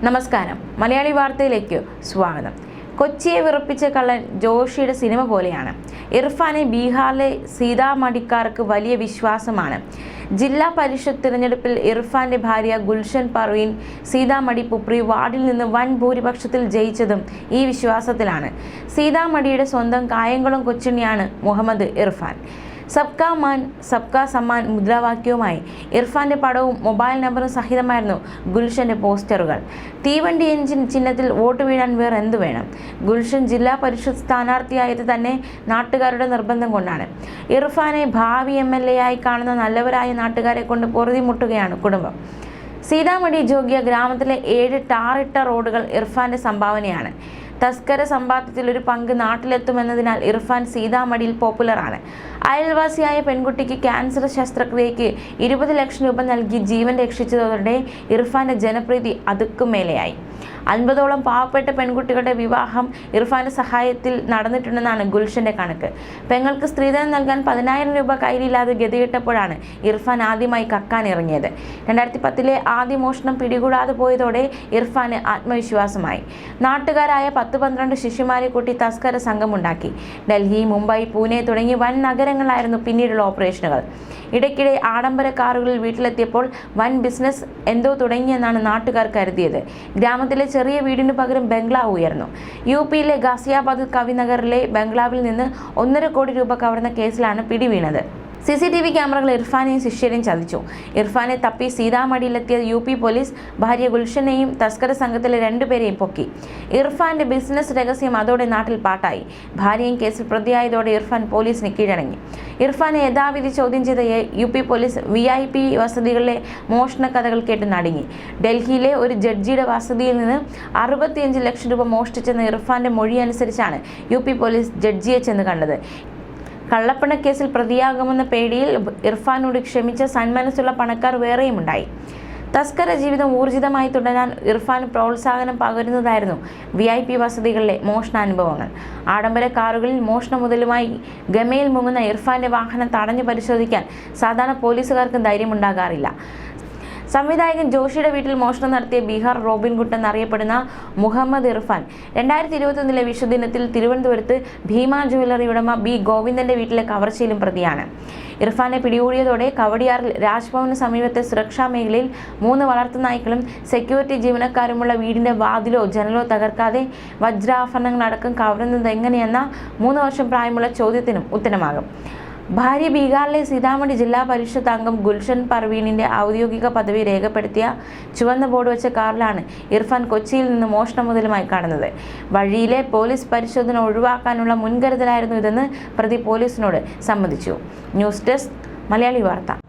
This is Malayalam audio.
നമസ്കാരം. മലയാളി വാർത്തയിലേക്ക് സ്വാഗതം. കൊച്ചിയെ വിറപ്പിച്ച കള്ളൻ ജോഷിയുടെ സിനിമ പോലെയാണ്. ഇർഫാനെ ബീഹാറിലെ സീതാമടിക്കാർക്ക് വലിയ വിശ്വാസമാണ്. ജില്ലാ പരിഷത്ത് തിരഞ്ഞെടുപ്പിൽ ഇർഫാന്റെ ഭാര്യ ഗുൽഷൻ പർവീൻ സീതാമടി പുപ്രി വാർഡിൽ നിന്ന് വൻ ഭൂരിപക്ഷത്തിൽ ജയിച്ചതും ഈ വിശ്വാസത്തിലാണ്. സീതാമടിയുടെ സ്വന്തം കായംകുളം കൊച്ചുണ്ണിയാണ് മുഹമ്മദ് ഇർഫാൻ. സബ്കാ മാൻ സബ്കാ സമ്മാൻ മുദ്രാവാക്യവുമായി ഇർഫാന്റെ പടവും മൊബൈൽ നമ്പറും സഹിതമായിരുന്നു ഗുൽഷന്റെ പോസ്റ്ററുകൾ. തീവണ്ടി എഞ്ചിൻ ചിഹ്നത്തിൽ വോട്ട് വീഴാൻ വേറെ എന്തു വേണം? ഗുൽഷൻ ജില്ലാ പരിഷത്ത് സ്ഥാനാർത്ഥിയായത് തന്നെ നാട്ടുകാരുടെ നിർബന്ധം കൊണ്ടാണ്. ഇർഫാനെ ഭാവി MLA ആയി കാണുന്ന നല്ലവരായ നാട്ടുകാരെ കൊണ്ട് പൊറുതിമുട്ടുകയാണ് കുടുംബം. സീതാമടി ജോഗിയ ഗ്രാമത്തിലെ 7 ടാറിട്ട റോഡുകൾ ഇർഫാന്റെ സംഭാവനയാണ്. തസ്കര സമ്പാദ്യത്തിൽ ഒരു പങ്ക് നാട്ടിലെത്തുമെന്നതിനാൽ ഇർഫാൻ സീതാമടിയിൽ പോപ്പുലറാണ്. അയൽവാസിയായ പെൺകുട്ടിക്ക് ക്യാൻസർ ശസ്ത്രക്രിയയ്ക്ക് 20 ലക്ഷം രൂപ നൽകി ജീവൻ രക്ഷിച്ചതോടെ ഇർഫാന്റെ ജനപ്രീതി അതുക്കും മേലെയായി. 50ഓളം പാവപ്പെട്ട പെൺകുട്ടികളുടെ വിവാഹം ഇർഫാന്റെ സഹായത്തിൽ നടന്നിട്ടുണ്ടെന്നാണ് ഗുൽഷന്റെ കണക്ക്. പെങ്ങൾക്ക് സ്ത്രീധനം നൽകാൻ 10,000 രൂപ കയ്യിലില്ലാതെ ഗതികെട്ടപ്പോഴാണ് ഇർഫാൻ ആദ്യമായി കക്കാൻ ഇറങ്ങിയത്. 2010 ആദ്യ മോഷണം പിടികൂടാതെ പോയതോടെ ഇർഫാന് ആത്മവിശ്വാസമായി. നാട്ടുകാരായ 10-12 ശിശുമാരെ കൂട്ടി തസ്കര സംഘമുണ്ടാക്കി. ഡൽഹി, മുംബൈ, പൂനെ തുടങ്ങി വൻ നഗരങ്ങളായിരുന്നു പിന്നീടുള്ള ഓപ്പറേഷനുകൾ. ഇടയ്ക്കിടെ ആഡംബര കാറുകളിൽ വീട്ടിലെത്തിയപ്പോൾ വൻ ബിസിനസ് എന്തോ തുടങ്ങിയെന്നാണ് നാട്ടുകാർ കരുതിയത്. ഗ്രാമത്തിലെ ചെറിയ വീടിന് പകരം ബംഗ്ലാവ് ഉയർന്നു. UPയിലെ ഗാസിയാബാദ് കവിനഗറിലെ ബംഗ്ലാവിൽ നിന്ന് 1.5 കോടി രൂപ കവർന്ന കേസിലാണ് പിടിവീണത്. CCTV ക്യാമറകൾ ഇർഫാനെയും ശിഷ്യരെയും ചതിച്ചു. ഇർഫാനെ തപ്പി സീതാമടിയിലെത്തിയ UP പോലീസ് ഭാര്യ ഗുൽഷനെയും തസ്കര സംഘത്തിലെ 2 പേരെയും പൊക്കി. ഇർഫാന്റെ ബിസിനസ് രഹസ്യം അതോടെ നാട്ടിൽ പാട്ടായി. ഭാര്യയും കേസിൽ പ്രതിയായതോടെ ഇർഫാൻ പോലീസിന് കീഴടങ്ങി. ഇർഫാനെ യഥാവിധി ചോദ്യം ചെയ്ത UP പോലീസ് VIP വസതികളിലെ മോഷണ കഥകൾ കേട്ട് നടുങ്ങി. ഡൽഹിയിലെ ഒരു ജഡ്ജിയുടെ വസതിയിൽ നിന്ന് 65 ലക്ഷം രൂപ മോഷ്ടിച്ചെന്ന ഇർഫാന്റെ മൊഴി അനുസരിച്ചാണ് UP പോലീസ് ജഡ്ജിയെ ചെന്ന് കണ്ടത്. കള്ളപ്പണക്കേസിൽ പ്രതിയാകുമെന്ന പേടിയിൽ ഇർഫാനോട് ക്ഷമിച്ച സന്മനസ്സുള്ള പണക്കാർ വേറെയുമുണ്ടായി. തസ്കര ജീവിതം ഊർജിതമായി തുടരാൻ ഇർഫാൻ പ്രോത്സാഹനം പകരുന്നതായിരുന്നു VIP വസതികളിലെ മോഷണാനുഭവങ്ങൾ. ആഡംബര കാറുകളിൽ മോഷണ മുതലുമായി ഗമയിൽ മുങ്ങുന്ന ഇർഫാന്റെ വാഹനം തടഞ്ഞു പരിശോധിക്കാൻ സാധാരണ പോലീസുകാർക്ക് ധൈര്യമുണ്ടാകാറില്ല. സംവിധായകൻ ജോഷിയുടെ വീട്ടിൽ മോഷണം നടത്തിയ ബീഹാർ റോബിൻഹുഡ് എന്നറിയപ്പെടുന്ന മുഹമ്മദ് ഇർഫാൻ 2021 വിഷുദിനത്തിൽ തിരുവനന്തപുരത്ത് ഭീമ ജ്വല്ലറി ഉടമ B ഗോവിന്ദന്റെ വീട്ടിലെ കവർച്ചയിലും പ്രതിയാണ്. ഇർഫാനെ പിടികൂടിയതോടെ കവടിയാറിൽ രാജ്ഭവന് സമീപത്തെ സുരക്ഷാ മേഖലയിൽ 3 വളർത്തുനായ്ക്കളും സെക്യൂരിറ്റി ജീവനക്കാരുമുള്ള വീടിന്റെ വാതിലോ ജനലോ തകർക്കാതെ വജ്രാഭരണങ്ങളടക്കം കവരുന്നത് എങ്ങനെയെന്ന 3 വർഷം പ്രായമുള്ള ചോദ്യത്തിനും ഉത്തരമാകും. ഭാര്യ ബീഹാറിലെ സീതാമടി ജില്ലാ പരിഷത്ത് അംഗം ഗുൽഷൻ പർവീനിന്റെ ഔദ്യോഗിക പദവി രേഖപ്പെടുത്തിയ ചുവന്ന ബോർഡ് വെച്ച കാറിലാണ് ഇർഫാൻ കൊച്ചിയിൽ നിന്ന് മോഷണ മുതലുമായി കാണുന്നത്. വഴിയിലെ പോലീസ് പരിശോധന ഒഴിവാക്കാനുള്ള മുൻകരുതലായിരുന്നു ഇതെന്ന് പ്രതി പോലീസിനോട് സമ്മതിച്ചു. ന്യൂസ് ഡെസ്ക് മലയാളി വാർത്ത.